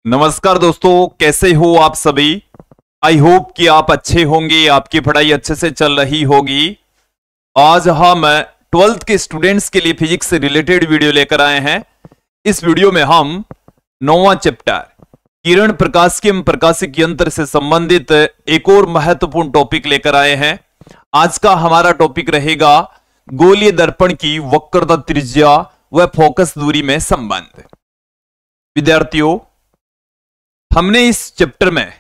नमस्कार दोस्तों, कैसे हो आप सभी। आई होप कि आप अच्छे होंगे, आपकी पढ़ाई अच्छे से चल रही होगी। आज हम 12th के स्टूडेंट्स के लिए फिजिक्स से रिलेटेड वीडियो लेकर आए हैं। इस वीडियो में हम 9वां चैप्टर किरण प्रकाशिकी एवं प्रकाशिक यंत्र से संबंधित एक और महत्वपूर्ण टॉपिक लेकर आए हैं। आज का हमारा टॉपिक रहेगा गोलीय दर्पण की वक्रता, त्रिज्या व फोकस दूरी में संबंध। विद्यार्थियों, हमने इस चैप्टर में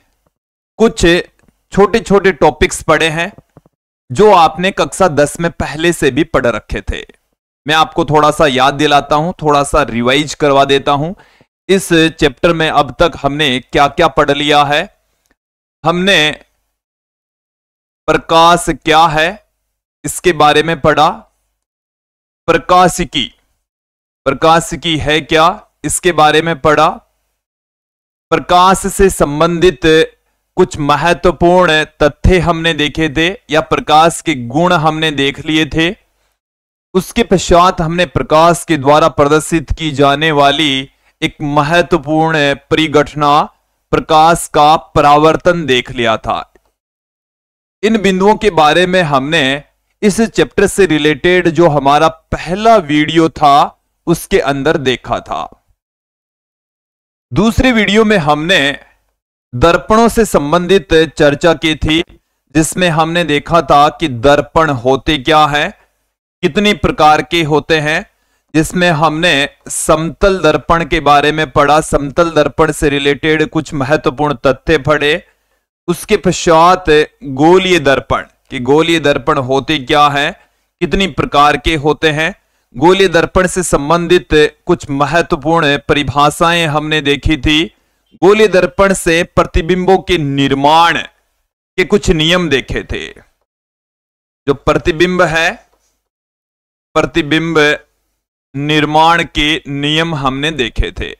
कुछ छोटे छोटे टॉपिक्स पढ़े हैं जो आपने कक्षा 10 में पहले से भी पढ़ रखे थे। मैं आपको थोड़ा सा याद दिलाता हूं, थोड़ा सा रिवाइज करवा देता हूं। इस चैप्टर में अब तक हमने क्या क्या पढ़ लिया है। हमने प्रकाश क्या है इसके बारे में पढ़ा। प्रकाशिकी, प्रकाशिकी है क्या इसके बारे में पढ़ा। प्रकाश से संबंधित कुछ महत्वपूर्ण तथ्य हमने देखे थे या प्रकाश के गुण हमने देख लिए थे। उसके पश्चात हमने प्रकाश के द्वारा प्रदर्शित की जाने वाली एक महत्वपूर्ण परिघटना प्रकाश का परावर्तन देख लिया था। इन बिंदुओं के बारे में हमने इस चैप्टर से रिलेटेड जो हमारा पहला वीडियो था उसके अंदर देखा था। दूसरे वीडियो में हमने दर्पणों से संबंधित चर्चा की थी, जिसमें हमने देखा था कि दर्पण होते क्या हैं, कितनी प्रकार के होते हैं। जिसमें हमने समतल दर्पण के बारे में पढ़ा, समतल दर्पण से रिलेटेड कुछ महत्वपूर्ण तथ्य पढ़े। उसके पश्चात गोलीय दर्पण कि गोलीय दर्पण होते क्या हैं, कितनी प्रकार के होते हैं। गोलीय दर्पण से संबंधित कुछ महत्वपूर्ण परिभाषाएं हमने देखी थी। गोलीय दर्पण से प्रतिबिंबों के निर्माण के कुछ नियम देखे थे। जो प्रतिबिंब है, प्रतिबिंब निर्माण के नियम हमने देखे थे।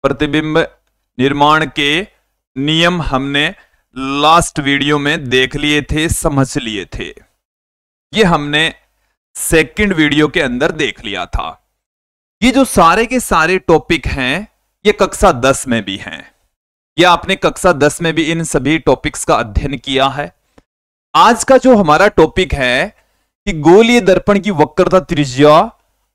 प्रतिबिंब निर्माण के नियम हमने लास्ट वीडियो में देख लिए थे, समझ लिए थे। ये हमने सेकंड वीडियो के अंदर देख लिया था। ये जो सारे के सारे टॉपिक हैं ये कक्षा 10 में भी हैं। ये आपने कक्षा 10 में भी इन सभी टॉपिक्स का अध्ययन किया है। आज का जो हमारा टॉपिक है कि गोलीय दर्पण की वक्रता, त्रिज्या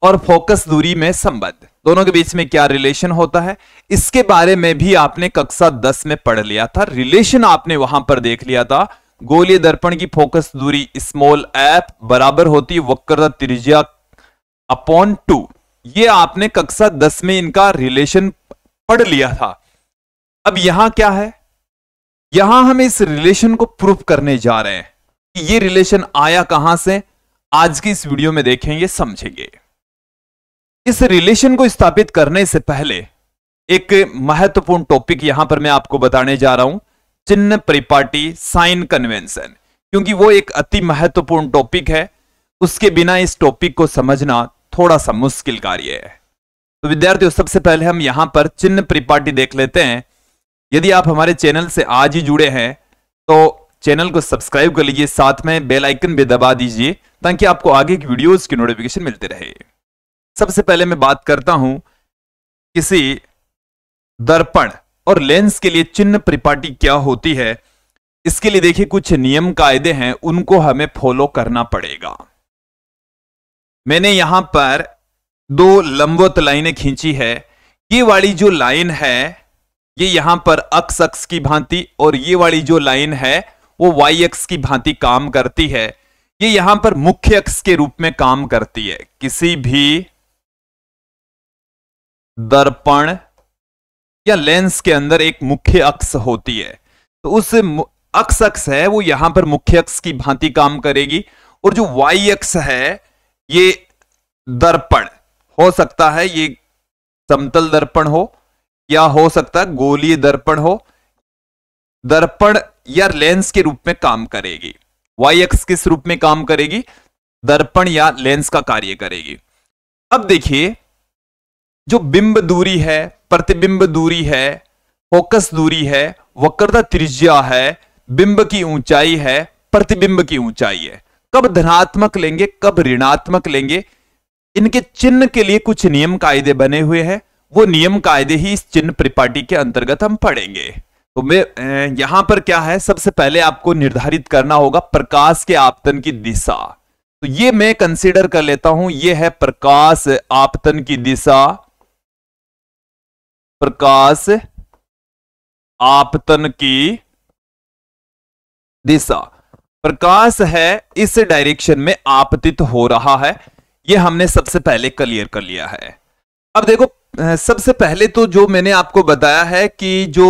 और फोकस दूरी में संबंध, दोनों के बीच में क्या रिलेशन होता है, इसके बारे में भी आपने कक्षा 10 में पढ़ लिया था। रिलेशन आपने वहां पर देख लिया था। गोलीय दर्पण की फोकस दूरी स्मॉल एफ बराबर होती है वक्रता त्रिज्या अपॉन 2। ये आपने कक्षा 10 में इनका रिलेशन पढ़ लिया था। अब यहां क्या है, यहां हम इस रिलेशन को प्रूफ करने जा रहे हैं कि ये रिलेशन आया कहां से। आज की इस वीडियो में देखेंगे, समझेंगे। इस रिलेशन को स्थापित करने से पहले एक महत्वपूर्ण टॉपिक यहां पर मैं आपको बताने जा रहा हूं, चिन्ह परिपाटी, साइन कन्वेंशन, क्योंकि वो एक अति महत्वपूर्ण टॉपिक है। उसके बिना इस टॉपिक को समझना थोड़ा सा मुश्किल कार्य है। तो विद्यार्थियों, सबसे पहले हम यहां पर चिन्ह परिपाटी देख लेते हैं। यदि आप हमारे चैनल से आज ही जुड़े हैं तो चैनल को सब्सक्राइब कर लीजिए, साथ में बेल आइकन भी दबा दीजिए ताकि आपको आगे की वीडियोस की नोटिफिकेशन मिलते रहे। सबसे पहले मैं बात करता हूं किसी दर्पण और लेंस के लिए चिन्ह परिपाटी क्या होती है। इसके लिए देखिए कुछ नियम कायदे हैं, उनको हमें फॉलो करना पड़ेगा। मैंने यहां पर दो लंबवत लाइनें खींची है। ये वाली जो लाइन है ये यहां पर अक्स अक्स की भांति, और ये वाली जो लाइन है वो वाई अक्स की भांति काम करती है। ये यहां पर मुख्य अक्स के रूप में काम करती है। किसी भी दर्पण या लेंस के अंदर एक मुख्य अक्ष होती है, तो उस अक्ष है वो यहां पर मुख्य अक्ष की भांति काम करेगी। और जो वाई अक्ष है ये दर्पण हो सकता है, ये समतल दर्पण हो या हो सकता है गोलीय दर्पण हो, दर्पण या लेंस के रूप में काम करेगी। वाई अक्ष किस रूप में काम करेगी, दर्पण या लेंस का कार्य करेगी। अब देखिए, जो बिंब दूरी है, प्रतिबिंब दूरी है, फोकस दूरी है, वक्रता त्रिज्या है, बिंब की ऊंचाई है, प्रतिबिंब की ऊंचाई है, कब धनात्मक लेंगे, कब ऋणात्मक लेंगे, इनके चिन्ह के लिए कुछ नियम कायदे बने हुए हैं, वो नियम कायदे ही इस चिन्ह परिपाटी के अंतर्गत हम पढ़ेंगे। तो मैं यहां पर क्या है, सबसे पहले आपको निर्धारित करना होगा प्रकाश के आपतन की दिशा। तो ये मैं कंसीडर कर लेता हूं, ये है प्रकाश आपतन की दिशा। प्रकाश आपतन की दिशा, प्रकाश है इस डायरेक्शन में आपतित हो रहा है, ये हमने सबसे पहले क्लियर कर लिया है। अब देखो, सबसे पहले तो जो मैंने आपको बताया है कि जो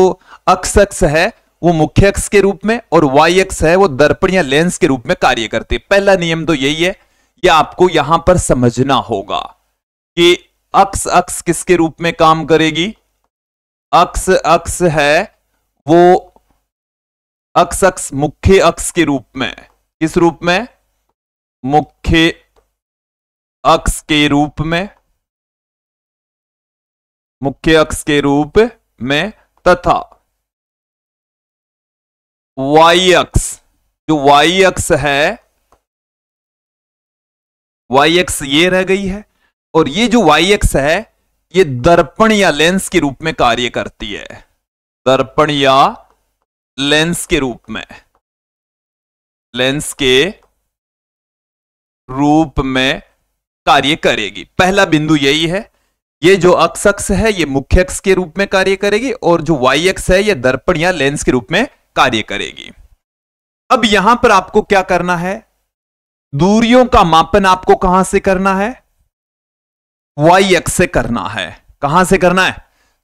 अक्ष है वो मुख्य अक्ष के रूप में और वाई अक्ष है वो दर्पण या लेंस के रूप में कार्य करती है। पहला नियम तो यही है, ये आपको यहां पर समझना होगा कि अक्ष अक्ष किसके रूप में काम करेगी। अक्ष अक्ष है वो अक्ष अक्ष मुख्य अक्ष के रूप में, किस रूप में, मुख्य अक्ष के रूप में, मुख्य अक्ष के रूप में, तथा वाई अक्ष, जो वाई अक्ष है, वाई अक्ष ये रह गई है, और ये जो वाई अक्ष है ये दर्पण या लेंस के रूप में कार्य करती है। दर्पण या लेंस के रूप में, लेंस के रूप में कार्य करेगी। पहला बिंदु यही है, ये जो अक्ष अक्ष है ये मुख्य अक्ष के रूप में कार्य करेगी और जो वाई अक्ष है ये दर्पण या लेंस के रूप में कार्य करेगी। अब यहां पर आपको क्या करना है, दूरियों का मापन आपको कहां से करना है, वाई अक्ष से करना है। कहां से करना है,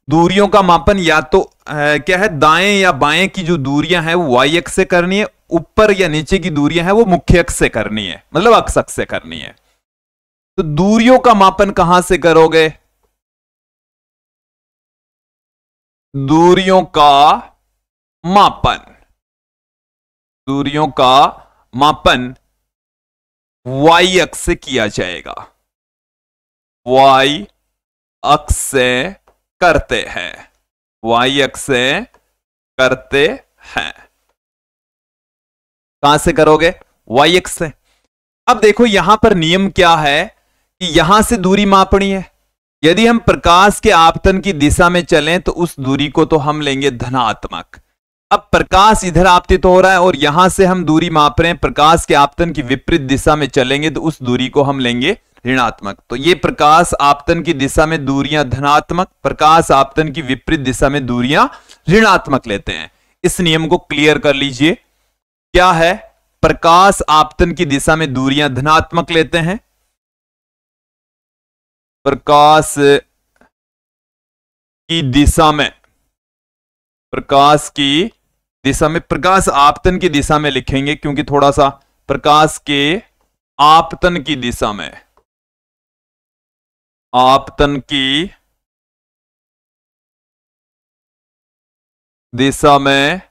दूरियों का मापन या तो क्या है, दाएं या बाएं की जो दूरियां हैं वो वाई अक्ष से करनी है, ऊपर या नीचे की दूरियां हैं वो मुख्य अक्ष से करनी है, मतलब अक्ष अक्ष से करनी है। तो दूरियों का मापन कहां से करोगे, दूरियों का मापन, दूरियों का मापन वाई अक्ष से किया जाएगा, वाई अक्ष से करते हैं, वाई अक्ष से करते हैं। कहां से करोगे, वाई अक्ष से। अब देखो यहां पर नियम क्या है कि यहां से दूरी मापनी है। यदि हम प्रकाश के आपतन की दिशा में चलें तो उस दूरी को तो हम लेंगे धनात्मक। अब प्रकाश इधर आपतित हो रहा है और यहां से हम दूरी माप रहे हैं, प्रकाश के आपतन की विपरीत दिशा में चलेंगे तो उस दूरी को हम लेंगे ऋणात्मक। तो ये प्रकाश आपतन की दिशा में दूरियां धनात्मक, प्रकाश आपतन की विपरीत दिशा में दूरियां ऋणात्मक लेते हैं। इस नियम को क्लियर कर लीजिए, क्या है, प्रकाश आपतन की दिशा में दूरियां धनात्मक लेते हैं, प्रकाश की दिशा में, प्रकाश की दिशा में, प्रकाश आपतन की दिशा में लिखेंगे क्योंकि थोड़ा सा प्रकाश के आपतन की दिशा में, आपतन की दिशा में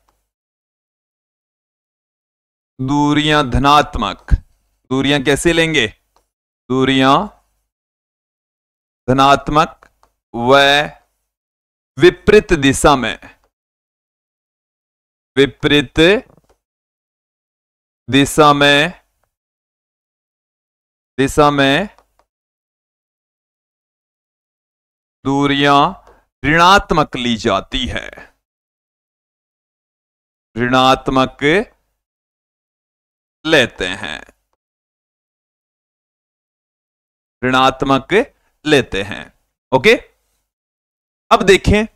दूरियां धनात्मक, दूरियां कैसे लेंगे, दूरियां धनात्मक व विपरीत दिशा में, विपरीत दिशा में, दिशा में दूरियां ऋणात्मक ली जाती है, ऋणात्मक लेते हैं, ऋणात्मक लेते हैं। ओके, अब देखें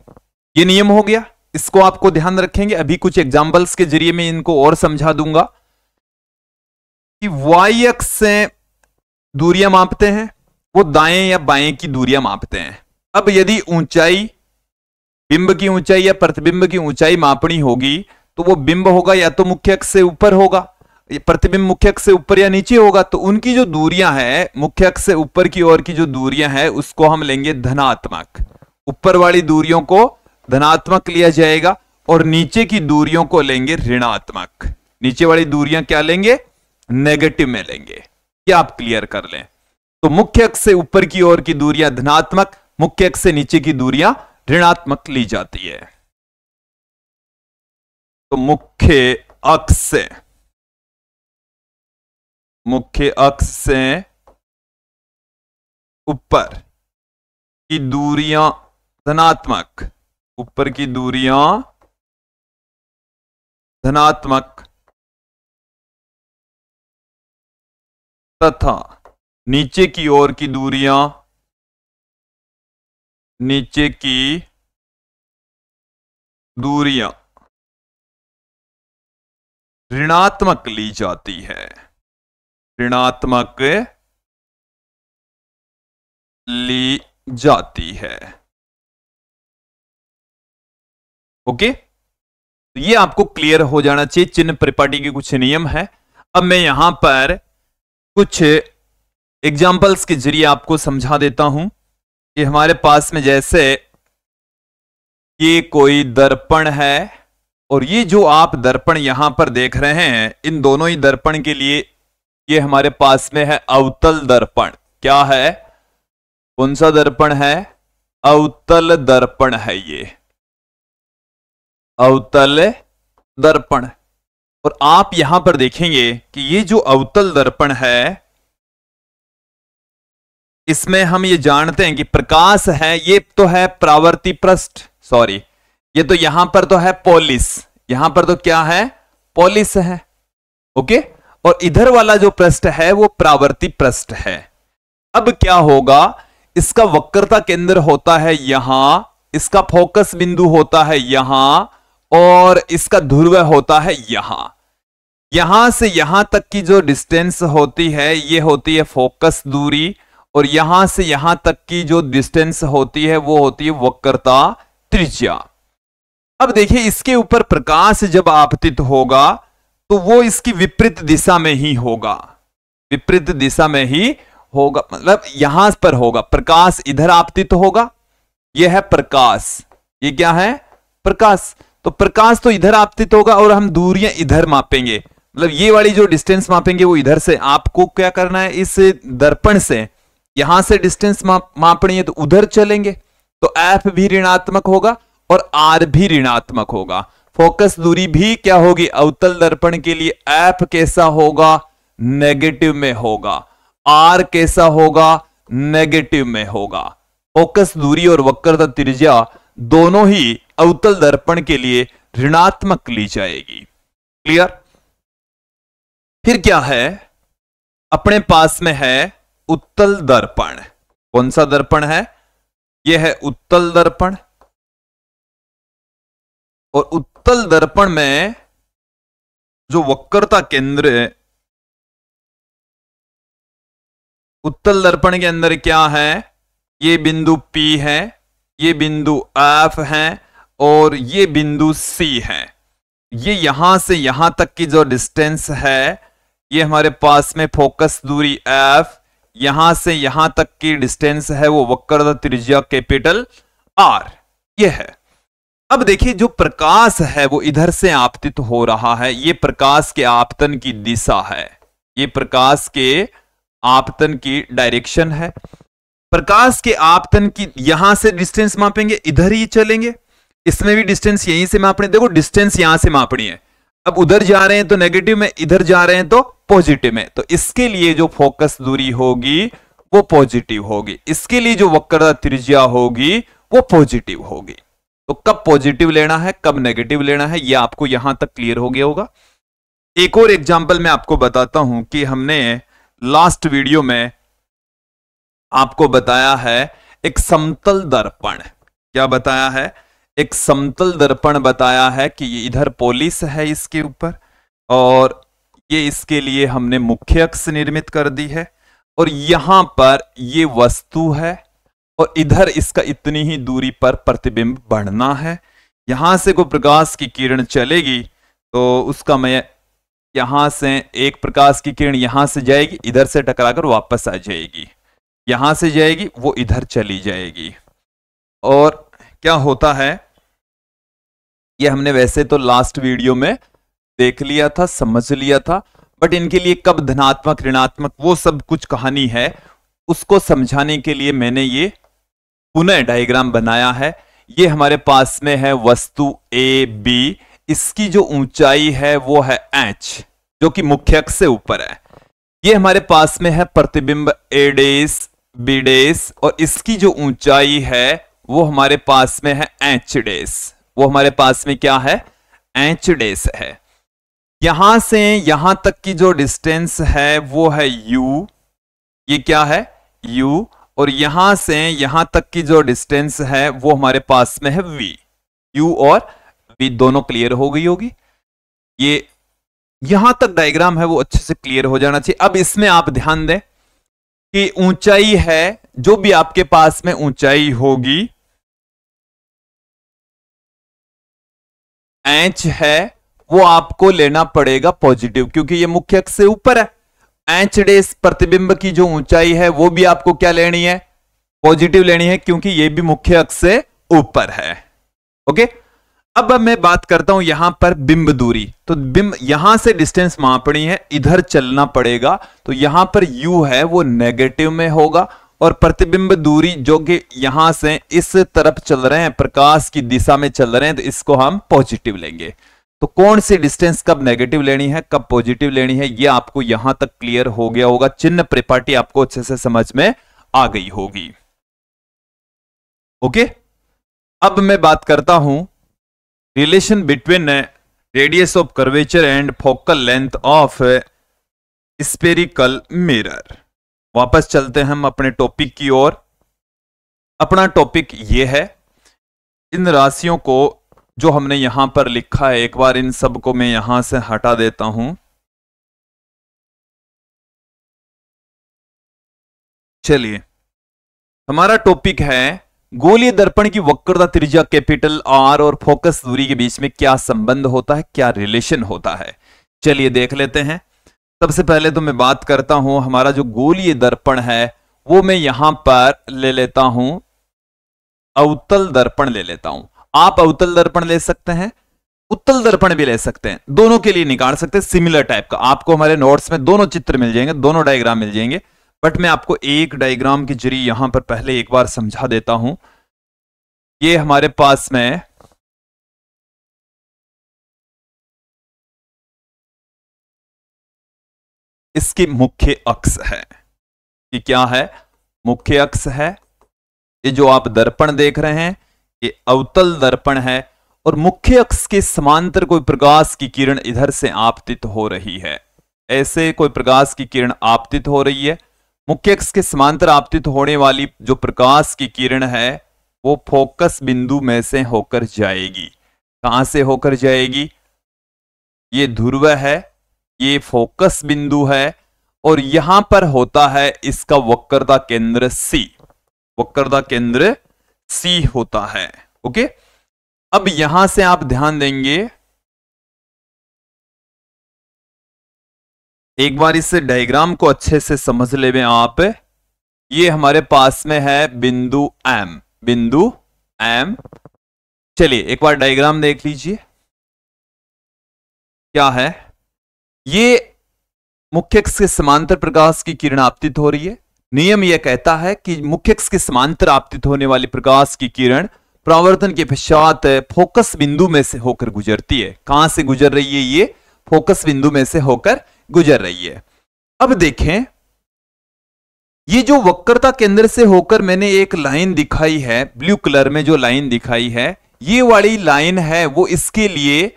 ये नियम हो गया, इसको आपको ध्यान रखेंगे। अभी कुछ एग्जांपल्स के जरिए मैं इनको और समझा दूंगा कि वाई अक्ष से दूरियां मापते हैं, वो दाएं या बाएं की दूरियां मापते हैं। अब यदि ऊंचाई, बिंब की ऊंचाई या प्रतिबिंब की ऊंचाई मापनी होगी तो वो बिंब होगा या तो मुख्य अक्ष से ऊपर होगा, प्रतिबिंब मुख्य अक्ष से ऊपर या नीचे होगा। तो उनकी जो दूरियां हैं, मुख्य अक्ष से ऊपर की ओर की जो दूरियां हैं उसको हम लेंगे धनात्मक, ऊपर वाली दूरियों को धनात्मक लिया जाएगा और नीचे की दूरियों को लेंगे ऋणात्मक। नीचे वाली दूरियां क्या लेंगे, नेगेटिव में लेंगे। क्या आप क्लियर कर लें, तो मुख्य अक्ष से ऊपर की ओर की दूरियां धनात्मक, मुख्य अक्ष से नीचे की दूरियां ऋणात्मक ली जाती है। तो मुख्य अक्ष से, मुख्य अक्ष से ऊपर की दूरियां धनात्मक, ऊपर की दूरियां धनात्मक तथा नीचे की ओर की दूरियां ऋणात्मक ली जाती है, ऋणात्मक ली जाती है। ओके, तो ये आपको क्लियर हो जाना चाहिए। चिन्ह परिपाटी के कुछ नियम है। अब मैं यहां पर कुछ एग्जाम्पल्स के जरिए आपको समझा देता हूं कि हमारे पास में जैसे ये कोई दर्पण है और ये जो आप दर्पण यहां पर देख रहे हैं, इन दोनों ही दर्पण के लिए ये हमारे पास में है अवतल दर्पण। क्या है? कौन सा दर्पण है? अवतल दर्पण है। ये अवतल दर्पण। और आप यहां पर देखेंगे कि ये जो अवतल दर्पण है, इसमें हम ये जानते हैं कि प्रकाश है, ये तो है परावर्ती पृष्ठ, सॉरी ये तो यहां पर तो है पोलिस, यहां पर तो क्या है? पोलिस है। ओके, और इधर वाला जो पृष्ठ है वो परावर्ती पृष्ठ है। अब क्या होगा? इसका वक्रता केंद्र होता है यहां, इसका फोकस बिंदु होता है यहां, और इसका ध्रुव होता है यहां। यहां से यहां तक की जो डिस्टेंस होती है ये होती है फोकस दूरी, और यहां से यहां तक की जो डिस्टेंस होती है वो होती है वक्रता त्रिज्या। अब देखिए, इसके ऊपर प्रकाश जब आपतित होगा तो वो इसकी विपरीत दिशा में ही होगा, विपरीत दिशा में ही होगा, मतलब यहां पर होगा। प्रकाश इधर आपतित होगा, यह है प्रकाश, ये क्या है? प्रकाश। तो प्रकाश तो इधर आपतित होगा और हम दूरियां इधर मापेंगे, मतलब ये वाली जो डिस्टेंस मापेंगे वो इधर से। आपको क्या करना है? इस दर्पण से यहां से डिस्टेंस मापनी है तो उधर चलेंगे, तो एफ भी ऋणात्मक होगा और आर भी ऋणात्मक होगा। फोकस दूरी भी क्या होगी? अवतल दर्पण के लिए एफ कैसा होगा? नेगेटिव में होगा। आर कैसा होगा? नेगेटिव में होगा। फोकस दूरी और वक्रता त्रिज्या दोनों ही अवतल दर्पण के लिए ऋणात्मक ली जाएगी। क्लियर? फिर क्या है? अपने पास में है उत्तल दर्पण। कौन सा दर्पण है? यह है उत्तल दर्पण। और उत्तल दर्पण में जो वक्रता केंद्र, उत्तल दर्पण के अंदर क्या है? ये बिंदु P है, ये बिंदु F है और ये बिंदु C है। ये यहां से यहां तक की जो डिस्टेंस है ये हमारे पास में फोकस दूरी F, यहां से यहां तक की डिस्टेंस है वो वक्रता त्रिज्या कैपिटल R, ये है। अब देखिए, जो प्रकाश है वो इधर से आपतित हो रहा है, ये प्रकाश के आपतन की दिशा है, ये प्रकाश के आपतन की डायरेक्शन है। प्रकाश के आपतन की यहां से डिस्टेंस मापेंगे, इधर ही चलेंगे, इसमें भी डिस्टेंस यहीं से मापनी। देखो, डिस्टेंस यहां से मापनी है। अब उधर जा रहे हैं तो नेगेटिव में, इधर जा रहे हैं तो पॉजिटिव में, तो इसके लिए जो फोकस दूरी होगी वो पॉजिटिव होगी, इसके लिए जो वक्रता त्रिज्या होगी वो पॉजिटिव होगी। तो कब पॉजिटिव लेना है, कब नेगेटिव लेना है, ये आपको यहां तक क्लियर हो गया होगा। एक और एग्जांपल मैं आपको बताता हूं कि हमने लास्ट वीडियो में आपको बताया है एक समतल दर्पण। क्या बताया है? एक समतल दर्पण बताया है कि ये इधर पोलिस है इसके ऊपर, और ये इसके लिए हमने मुख्य अक्ष निर्मित कर दी है, और यहां पर ये वस्तु है और इधर इसका इतनी ही दूरी पर प्रतिबिंब बढ़ना है। यहां से कोई प्रकाश की किरण चलेगी तो उसका मैं यहां से एक प्रकाश की किरण यहां से जाएगी, इधर से टकराकर वापस आ जाएगी, यहां से जाएगी वो इधर चली जाएगी। और क्या होता है ये हमने वैसे तो लास्ट वीडियो में देख लिया था, समझ लिया था, बट इनके लिए कब धनात्मक ऋणात्मक वो सब कुछ कहानी है, उसको समझाने के लिए मैंने ये पुनः डायग्राम बनाया है। ये हमारे पास में है वस्तु ए बी, इसकी जो ऊंचाई है वो है h, जो कि मुख्य अक्ष से ऊपर है। ये हमारे पास में है प्रतिबिंब a डैश b डैश, और इसकी जो ऊंचाई है वो हमारे पास में है एच डैश, वो हमारे पास में क्या है, एच डैश है। यहां से यहां तक की जो डिस्टेंस है वो है u, ये क्या है u, और यहां से यहां तक की जो डिस्टेंस है वो हमारे पास में है v। u और v दोनों क्लियर हो गई होगी। ये यहां तक डायग्राम है वो अच्छे से क्लियर हो जाना चाहिए। अब इसमें आप ध्यान दें कि ऊंचाई है, जो भी आपके पास में ऊंचाई होगी एच है, वो आपको लेना पड़ेगा पॉजिटिव, क्योंकि ये मुख्य अक्ष से ऊपर है। एच डैश प्रतिबिंब की जो ऊंचाई है वो भी आपको क्या लेनी है, पॉजिटिव लेनी है, क्योंकि ये भी मुख्य अक्ष से ऊपर है। ओके, अब मैं बात करता हूं यहां पर बिंब दूरी। तो बिंब यहां से डिस्टेंस मापनी है, इधर चलना पड़ेगा, तो यहां पर u है वो नेगेटिव में होगा, और प्रतिबिंब दूरी जो कि यहां से इस तरफ चल रहे हैं, प्रकाश की दिशा में चल रहे हैं, तो इसको हम पॉजिटिव लेंगे। तो कौन सी डिस्टेंस कब नेगेटिव लेनी है, कब पॉजिटिव लेनी है, ये आपको यहां तक क्लियर हो गया होगा। चिन्ह परिपाटी आपको अच्छे से समझ में आ गई होगी। ओके, अब मैं बात करता हूं relation between radius of curvature and focal length of spherical mirror. वापस चलते हैं हम अपने टॉपिक की ओर। अपना टॉपिक ये है, इन राशियों को जो हमने यहां पर लिखा है, एक बार इन सब को मैं यहां से हटा देता हूं। चलिए, हमारा टॉपिक है गोलीय दर्पण की वक्रता त्रिज्या कैपिटल आर और फोकस दूरी के बीच में क्या संबंध होता है, क्या रिलेशन होता है। चलिए देख लेते हैं। सबसे पहले तो मैं बात करता हूं, हमारा जो गोलीय दर्पण है वो मैं यहां पर ले लेता हूं, अवतल दर्पण ले लेता हूं। आप अवतल दर्पण ले सकते हैं, उत्तल दर्पण भी ले सकते हैं, दोनों के लिए निकाल सकते हैं सिमिलर टाइप का। आपको हमारे नोट्स में दोनों चित्र मिल जाएंगे, दोनों डायग्राम मिल जाएंगे, बट मैं आपको एक डायग्राम के जरिए यहां पर पहले एक बार समझा देता हूं। ये हमारे पास में इसकी मुख्य अक्ष है, ये क्या है, मुख्य अक्ष है। ये जो आप दर्पण देख रहे हैं ये अवतल दर्पण है, और मुख्य अक्ष के समांतर कोई प्रकाश की किरण इधर से आपतित हो रही है। ऐसे कोई प्रकाश की किरण आपतित हो रही है, मुख्य अक्ष के समांतर आपतित होने वाली जो प्रकाश की किरण है वो फोकस बिंदु में से होकर जाएगी। कहां से होकर जाएगी, ये ध्रुव है, ये फोकस बिंदु है, और यहां पर होता है इसका वक्रता केंद्र C, वक्रता केंद्र C होता है। ओके, अब यहां से आप ध्यान देंगे, एक बार इस डायग्राम को अच्छे से समझ ले में आप। ये हमारे पास में है बिंदु M, बिंदु M। चलिए एक बार डायग्राम देख लीजिए, क्या है, ये मुख्य अक्ष के समांतर प्रकाश की किरण आपतित हो रही है। नियम यह कहता है कि मुख्य अक्ष के समांतर आपतित होने वाली प्रकाश की किरण परावर्तन के पश्चात फोकस बिंदु में से होकर गुजरती है। कहां से गुजर रही है, ये फोकस बिंदु में से होकर गुजर रही है। अब देखें, ये जो वक्रता केंद्र से होकर मैंने एक लाइन दिखाई है, ब्लू कलर में जो लाइन दिखाई है, ये वाली लाइन है वो इसके लिए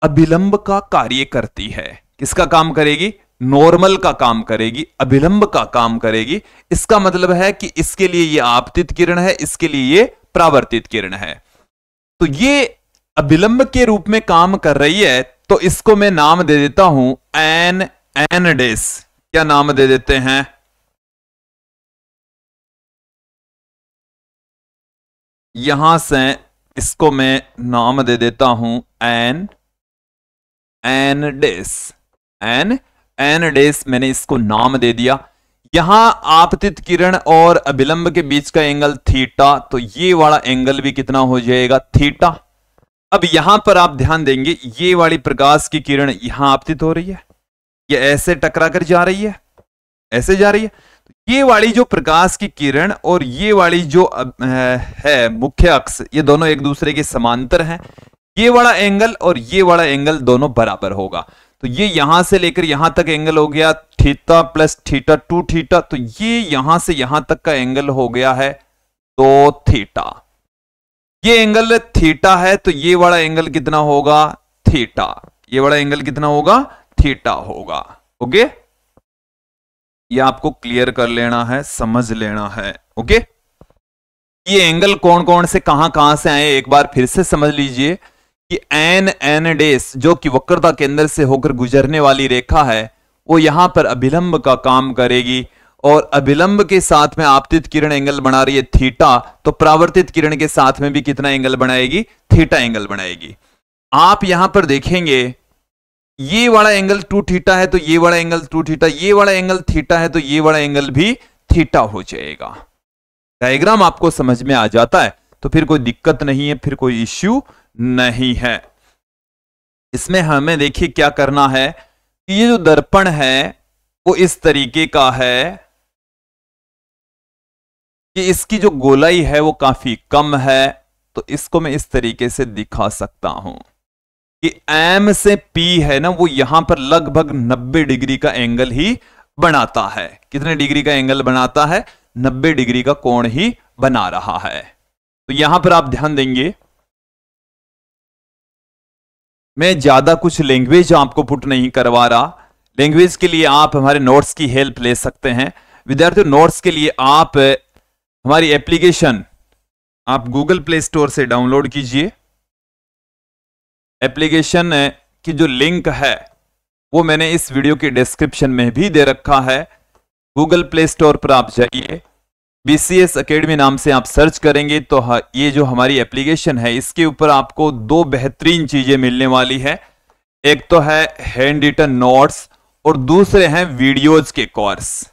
अभिलंब का कार्य करती है। किसका काम करेगी, नॉर्मल का काम करेगी, अभिलंब का काम करेगी। इसका मतलब है कि इसके लिए ये आपतित किरण है, इसके लिए ये परावर्तित किरण है। तो ये अभिलंब के रूप में काम कर रही है, तो इसको मैं नाम दे देता हूं एन डैश। क्या नाम दे देते हैं, यहां से इसको मैं नाम दे देता हूं एन डैश, एन डैश मैंने इसको नाम दे दिया। यहां आपतित किरण और अभिलंब के बीच का एंगल थीटा, तो ये वाला एंगल भी कितना हो जाएगा, थीटा। अब यहां पर आप ध्यान देंगे, ये वाली प्रकाश की किरण यहां आपतित हो रही है, ये ऐसे टकरा कर जा रही है, ऐसे जा रही है। ये वाली जो प्रकाश की किरण और ये वाली जो है मुख्य अक्ष, ये दोनों एक दूसरे के समांतर हैं। ये वाला एंगल और ये वाला एंगल दोनों बराबर होगा, तो ये यहां से लेकर यहां तक एंगल हो गया थीटा प्लस थीटा 2 थीटा, तो ये यहां से यहां तक का एंगल हो गया है तो थीटा। ये एंगल थीटा है तो ये वाला एंगल कितना होगा? थीटा। ये वाला एंगल कितना होगा? थीटा होगा। ओके, ये आपको क्लियर कर लेना है, समझ लेना है। ओके, ये एंगल कौन कौन से कहां से आए एक बार फिर से समझ लीजिए कि एन डेस जो कि वक्रता केंद्र से होकर गुजरने वाली रेखा है वो यहां पर अभिलंब का काम करेगी और अभिलंब के साथ में आपतित किरण एंगल बना रही है थीटा, तो परावर्तित किरण के साथ में भी कितना एंगल बनाएगी? थीटा एंगल बनाएगी। आप यहां पर देखेंगे ये वाला एंगल 2 थीटा है तो ये वाला एंगल 2 थीटा, ये वाला एंगल थीटा है तो ये वाला एंगल भी थीटा हो जाएगा। डायग्राम आपको समझ में आ जाता है तो फिर कोई दिक्कत नहीं है, फिर कोई इश्यू नहीं है। इसमें हमें देखिए क्या करना है कि ये जो दर्पण है वो इस तरीके का है कि इसकी जो गोलाई है वो काफी कम है, तो इसको मैं इस तरीके से दिखा सकता हूं कि M से P है ना, वो यहां पर लगभग 90 डिग्री का एंगल ही बनाता है। कितने डिग्री का एंगल बनाता है? 90 डिग्री का कोण ही बना रहा है। तो यहां पर आप ध्यान देंगे, मैं ज्यादा कुछ लैंग्वेज आपको पुट नहीं करवा रहा। लैंग्वेज के लिए आप हमारे नोट्स की हेल्प ले सकते हैं। विद्यार्थियों, नोट्स के लिए आप हमारी एप्लीकेशन आप गूगल प्ले स्टोर से डाउनलोड कीजिए। एप्लीकेशन की जो लिंक है वो मैंने इस वीडियो के डिस्क्रिप्शन में भी दे रखा है। गूगल प्ले स्टोर पर आप जाइए, BCS एकेडमी नाम से आप सर्च करेंगे तो ये जो हमारी एप्लीकेशन है इसके ऊपर आपको 2 बेहतरीन चीजें मिलने वाली है। एक तो है हैंड रिटन नोट्स और दूसरे हैं वीडियोज के कोर्स।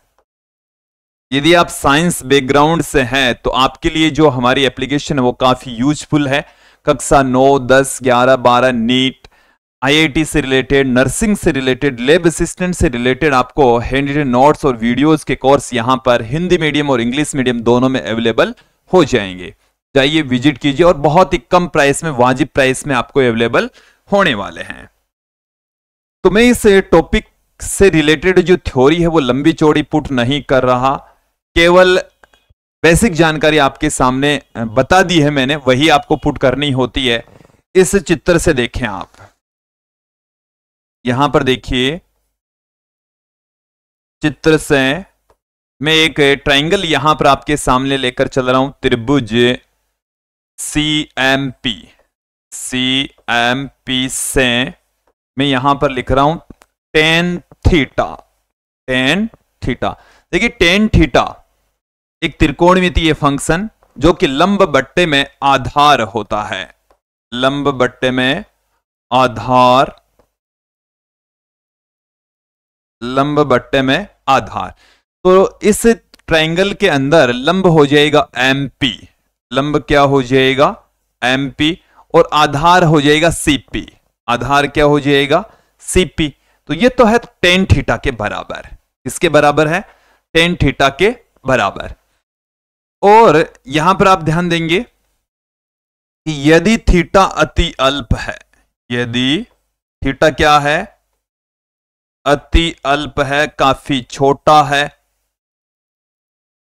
यदि आप साइंस बैकग्राउंड से हैं तो आपके लिए जो हमारी एप्लीकेशन है वो काफी यूजफुल है। कक्षा 9, 10, 11, 12 नीट, IIT से रिलेटेड, नर्सिंग से रिलेटेड, लैब असिस्टेंट से रिलेटेड आपको हैंड रिटन नोट्स और वीडियोस के कोर्स यहां पर हिंदी मीडियम और इंग्लिश मीडियम दोनों में अवेलेबल हो जाएंगे। जाइए विजिट कीजिए और बहुत ही कम प्राइस में, वाजिब प्राइस में आपको अवेलेबल होने वाले हैं। तो मैं इस टॉपिक से रिलेटेड जो थ्योरी है वो लंबी चौड़ी पुट नहीं कर रहा, केवल बेसिक जानकारी आपके सामने बता दी है मैंने, वही आपको पुट करनी होती है। इस चित्र से देखें आप, यहां पर देखिए चित्र से मैं एक ट्रायंगल यहां पर आपके सामने लेकर चल रहा हूं, त्रिभुज CMP से मैं यहां पर लिख रहा हूं tan थीटा। देखिए tan थीटा एक त्रिकोणमितीय फंक्शन जो कि लंब बट्टे में आधार होता है। लंब बट्टे में आधार, लंब बट्टे में आधार। तो इस ट्रायंगल के अंदर लंब हो जाएगा MP, लंब क्या हो जाएगा? MP, और आधार हो जाएगा CP। आधार क्या हो जाएगा? CP। तो ये तो है tan थीटा के बराबर। किसके बराबर है? tan थीटा के बराबर। और यहां पर आप ध्यान देंगे कि यदि थीटा अति अल्प है, यदि थीटा क्या है? अति अल्प है, काफी छोटा है,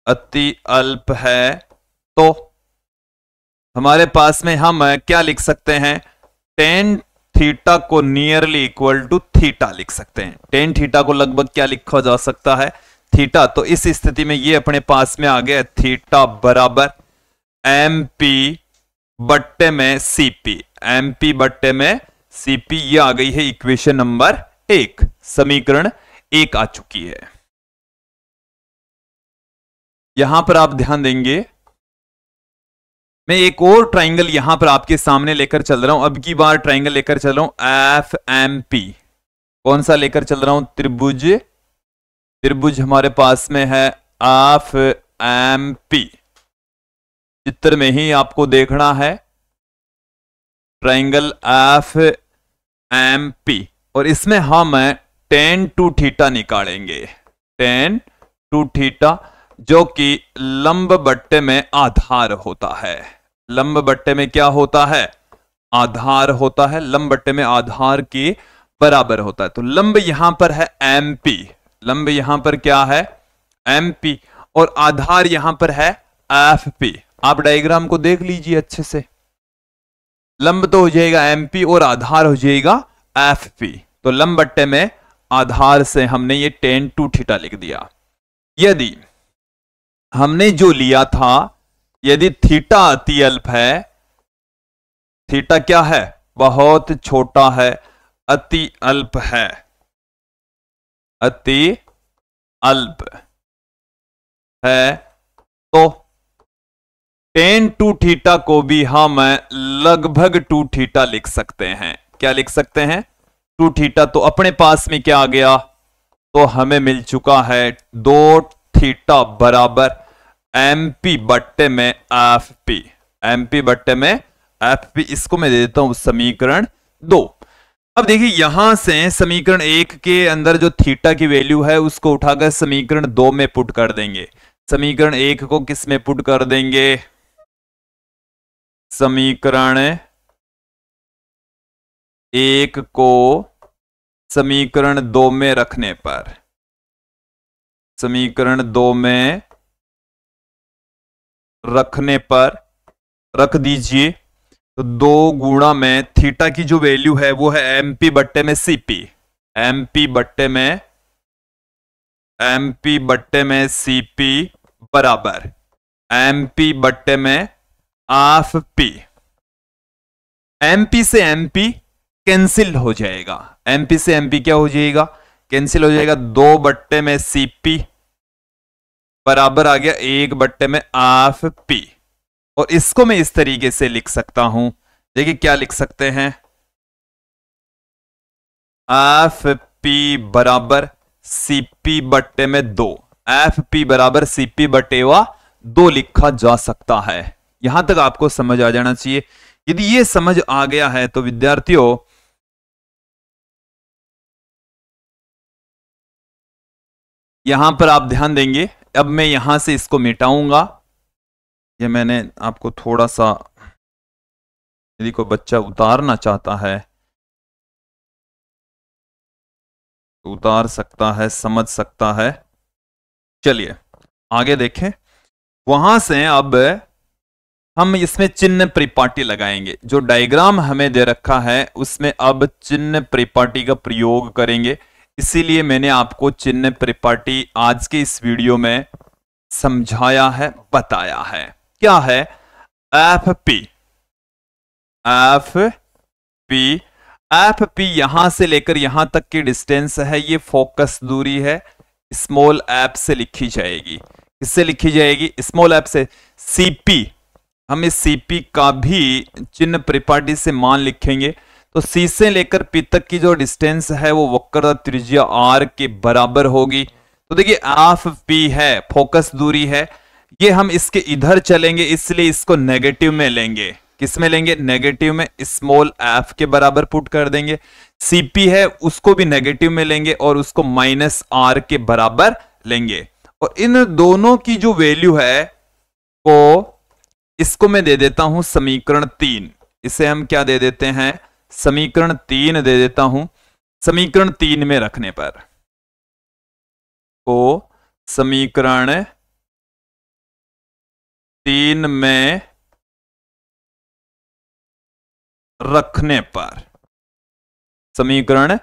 अति अल्प है, तो हमारे पास में हम क्या लिख सकते हैं? tan थीटा को नियरली इक्वल टू थीटा लिख सकते हैं। tan थीटा को लगभग क्या लिखा जा सकता है? थीटा। तो इस स्थिति में ये अपने पास में आ गया थीटा बराबर MP बट्टे में CP। MP बट्टे में CP, ये आ गई है इक्वेशन नंबर 1, समीकरण 1 आ चुकी है। यहां पर आप ध्यान देंगे, मैं एक और ट्रायंगल यहां पर आपके सामने लेकर चल रहा हूं। अब की बार ट्रायंगल लेकर चल रहा हूं FMP। कौन सा लेकर चल रहा हूं? त्रिभुज। त्रिभुज हमारे पास में है FMP। चित्र में ही आपको देखना है ट्रायंगल FMP, और इसमें हम tan 2 थीटा निकालेंगे। tan 2 थीटा जो कि लंब बट्टे में आधार होता है। लंब बट्टे में क्या होता है? आधार होता है। लंब बट्टे में आधार के बराबर होता है। तो लंब यहां पर है MP, लंब यहां पर क्या है? MP, और आधार यहां पर है FP। आप डायग्राम को देख लीजिए अच्छे से। लंब तो हो जाएगा MP और आधार हो जाएगा FP। तो लंब बट्टे में आधार से हमने ये tan 2 थीटा लिख दिया। यदि हमने जो लिया था, यदि थीटा अति अल्प है, थीटा क्या है, बहुत छोटा है, अति अल्प है, अति अल्प है, तो tan 2 थीटा को भी हम लगभग 2 थीटा लिख सकते हैं। क्या लिख सकते हैं, 2 थीटा। तो अपने पास में क्या आ गया, तो हमें मिल चुका है 2 थीटा बराबर MP बट्टे में FP, MP बट्टे में FP। इसको मैं दे देता हूं समीकरण 2। अब देखिए यहां से समीकरण 1 के अंदर जो थीटा की वैल्यू है उसको उठाकर समीकरण 2 में पुट कर देंगे। समीकरण 1 को किस में पुट कर देंगे, समीकरण 1 को समीकरण 2 में रखने पर, समीकरण 2 में रखने पर रख दीजिए। तो 2 गुणा में थीटा की जो वैल्यू है वो है MP बट्टे में CP, MP बट्टे में, MP बट्टे में CP बराबर MP बट्टे में FP। MP से MP कैंसिल हो जाएगा, MP से MP क्या हो जाएगा, कैंसिल हो जाएगा। 2 बट्टे में CP बराबर आ गया 1 बट्टे में FP। और इसको मैं इस तरीके से लिख सकता हूं, देखिए क्या लिख सकते हैं, FP बराबर CP बट्टे में 2, FP बराबर CP बट्टे 2 लिखा जा सकता है। यहां तक आपको समझ आ जाना चाहिए। यदि ये समझ आ गया है तो विद्यार्थियों यहां पर आप ध्यान देंगे। अब मैं यहां से इसको मिटाऊंगा। ये मैंने आपको थोड़ा सा, यदि कोई बच्चा उतारना चाहता है तो उतार सकता है, समझ सकता है। चलिए आगे देखें। वहां से अब हम इसमें चिन्ह परिपाटी लगाएंगे। जो डायग्राम हमें दे रखा है उसमें अब चिन्ह परिपाटी का प्रयोग करेंगे। इसीलिए मैंने आपको चिन्ह परिपाटी आज के इस वीडियो में समझाया है, बताया है। क्या है, FP, FP, FP यहां से लेकर यहां तक की डिस्टेंस है, ये फोकस दूरी है, स्मॉल एफ से लिखी जाएगी। किससे लिखी जाएगी, स्मॉल एफ से। CP, हम इस CP का भी चिन्ह परिपाटी से मान लिखेंगे। तो C से लेकर P तक की जो डिस्टेंस है वो वक्र त्रिज्या R के बराबर होगी। तो देखिए FP है, फोकस दूरी है, ये हम इसके इधर चलेंगे इसलिए इसको नेगेटिव में लेंगे। किस में लेंगे, नेगेटिव में, स्मॉल f के बराबर पुट कर देंगे। CP है उसको भी नेगेटिव में लेंगे और उसको -R के बराबर लेंगे। और इन दोनों की जो वैल्यू है वो, इसको मैं दे देता हूं समीकरण 3। इसे हम क्या दे देते हैं, समीकरण 3 दे देता हूं। समीकरण 3 में रखने पर, को समीकरण 3 में रखने पर, समीकरण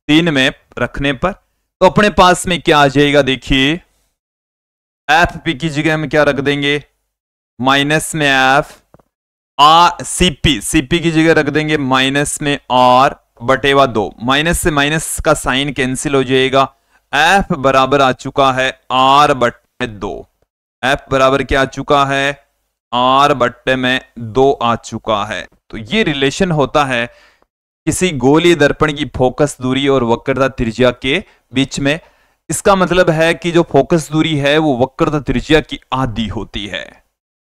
3 में रखने पर तो अपने पास में क्या आ जाएगा, देखिए FP की जगह हम क्या रख देंगे, माइनस में F, CP की जगह रख देंगे माइनस में R बटे 2। माइनस से माइनस का साइन कैंसिल हो जाएगा। F बराबर आ चुका है R बटे 2। F बराबर क्या आ चुका है, R बट्टे में 2 आ चुका है। तो ये रिलेशन होता है किसी गोलीय दर्पण की फोकस दूरी और वक्रता त्रिज्या के बीच में। इसका मतलब है कि जो फोकस दूरी है वो वक्रता त्रिज्या की आधी होती है।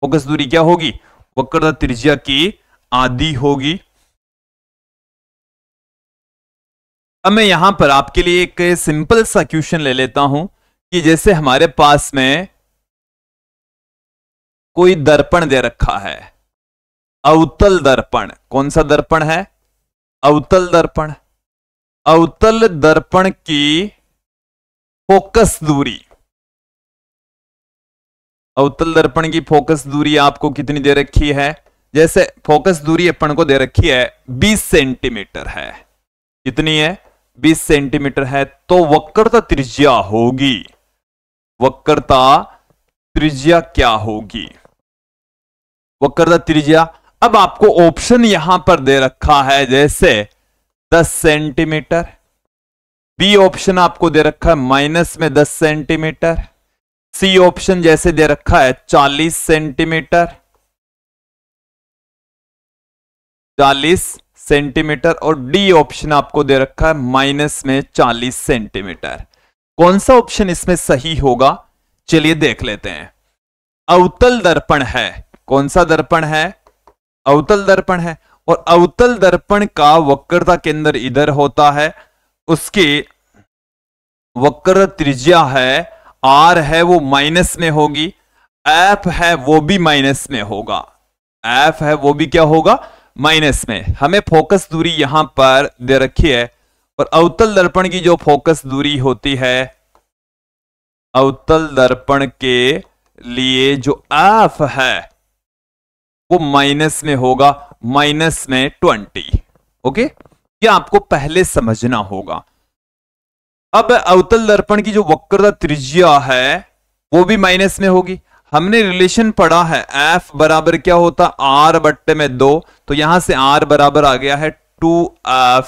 फोकस दूरी क्या होगी, वक्रता त्रिज्या की आधी होगी। अब मैं यहां पर आपके लिए एक सिंपल सा क्वेश्चन ले लेता हूं कि जैसे हमारे पास में कोई दर्पण दे रखा है, अवतल दर्पण। कौन सा दर्पण है, अवतल दर्पण। अवतल दर्पण की फोकस दूरी, अवतल दर्पण की फोकस दूरी आपको कितनी दे रखी है? जैसे फोकस दूरी अपन को दे रखी है 20 सेंटीमीटर है। कितनी है? 20 सेंटीमीटर है। तो वक्रता त्रिज्या होगी, वक्रता त्रिज्या क्या होगी? वक्रता त्रिज्या, अब आपको ऑप्शन यहां पर दे रखा है जैसे 10 सेंटीमीटर, बी ऑप्शन आपको दे रखा है माइनस में 10 सेंटीमीटर, सी ऑप्शन जैसे दे रखा है 40 सेंटीमीटर, 40 सेंटीमीटर, और डी ऑप्शन आपको दे रखा है माइनस में 40 सेंटीमीटर। कौन सा ऑप्शन इसमें सही होगा? चलिए देख लेते हैं। अवतल दर्पण है, कौन सा दर्पण है? अवतल दर्पण है, और अवतल दर्पण का वक्रता केंद्र इधर होता है, उसकी वक्र त्रिज्या है आर है वो माइनस में होगी, एफ है वो भी माइनस में होगा, एफ है वो भी क्या होगा? माइनस में। हमें फोकस दूरी यहां पर दे रखी है, और अवतल दर्पण की जो फोकस दूरी होती है, अवतल दर्पण के लिए जो एफ है वो माइनस में होगा, माइनस में 20। ओके, ये आपको पहले समझना होगा। अब अवतल दर्पण की जो वक्रता त्रिज्या है वो भी माइनस में होगी। हमने रिलेशन पढ़ा है एफ बराबर क्या होता? आर बट्टे में 2, तो यहां से आर बराबर आ गया है 2f,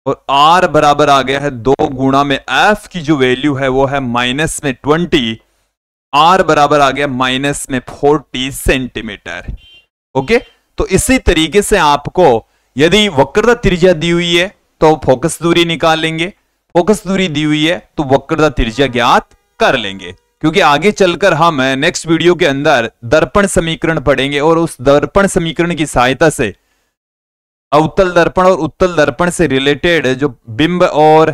और आर बराबर आ गया है 2 गुणा में एफ की जो वैल्यू है वो है माइनस में 20, आर बराबर आ गया माइनस में 40 सेंटीमीटर। ओके, तो इसी तरीके से आपको यदि वक्रता त्रिज्या दी हुई है तो फोकस दूरी निकालेंगे, फोकस दूरी दी हुई है तो वक्रता त्रिज्या ज्ञात कर लेंगे, क्योंकि आगे चलकर हम नेक्स्ट वीडियो के अंदर दर्पण समीकरण पढ़ेंगे, और उस दर्पण समीकरण की सहायता से अवतल दर्पण और उत्तल दर्पण से रिलेटेड जो बिंब और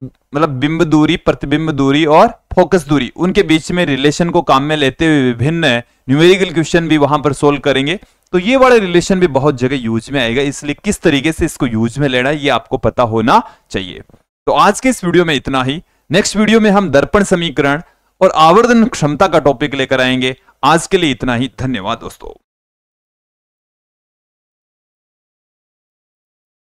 मतलब बिंब दूरी, प्रतिबिंब दूरी और फोकस दूरी, उनके बीच में रिलेशन को काम में लेते हुए विभिन्न न्यूमेरिकल क्वेश्चन भी वहां पर सोल्व करेंगे। तो ये वाला रिलेशन भी बहुत जगह यूज में आएगा, इसलिए किस तरीके से इसको यूज में लेना है ये आपको पता होना चाहिए। तो आज के इस वीडियो में इतना ही। नेक्स्ट वीडियो में हम दर्पण समीकरण और आवर्धन क्षमता का टॉपिक लेकर आएंगे। आज के लिए इतना ही। धन्यवाद दोस्तों।